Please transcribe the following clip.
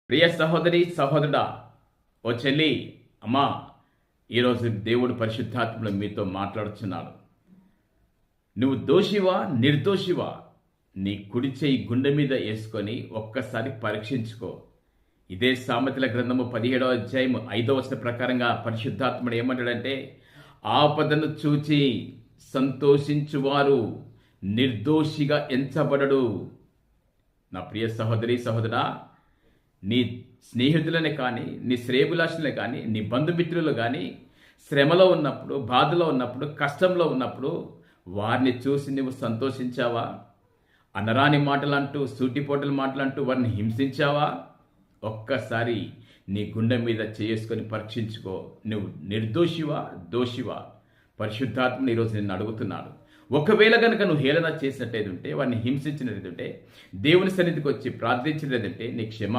ప్రియ సహోదరి సహోదరుడా, ఓ చెల్లి, అమ్మా, ఈరోజు దేవుడు పరిశుద్ధాత్మలో మీతో మాట్లాడుచున్నాడు. నువ్వు దోషివా నిర్దోషివా? నీ కుడి చేయి గుండె మీద వేసుకొని ఒక్కసారి పరీక్షించుకో. ఇదే సామెతల గ్రంథము 17వ అధ్యాయము 5వ వచనం ప్రకారంగా పరిశుద్ధాత్ముడు ఏమంటాడంటే, ఆపదను చూచి సంతోషించువారు నిర్దోషిగా ఎంచబడడు. నా ప్రియ సహోదరి సహోదరా, నీ స్నేహితులనే కానీ, నీ శ్రేయభిలాషులనే కానీ, నీ బంధుమిత్రులు కానీ శ్రమలో ఉన్నప్పుడు, బాధలో ఉన్నప్పుడు, కష్టంలో ఉన్నప్పుడు వారిని చూసి నువ్వు సంతోషించావా? అనరాని మాటలంటూ, సూటిపోటల మాటలంటూ వారిని హింసించావా? ఒక్కసారి నీ గుండె మీద చేసుకొని పరీక్షించుకో. నువ్వు నిర్దోషివా దోషివా? పరిశుద్ధాత్మని ఈరోజు నిన్ను అడుగుతున్నాడు. ఒకవేళ కనుక నువ్వు హేళన చేసినట్టయితే, వారిని హింసించినట్టుంటే, దేవుని సన్నిధికి వచ్చి ప్రార్థించినట్టుంటే, నీ క్షమాపణ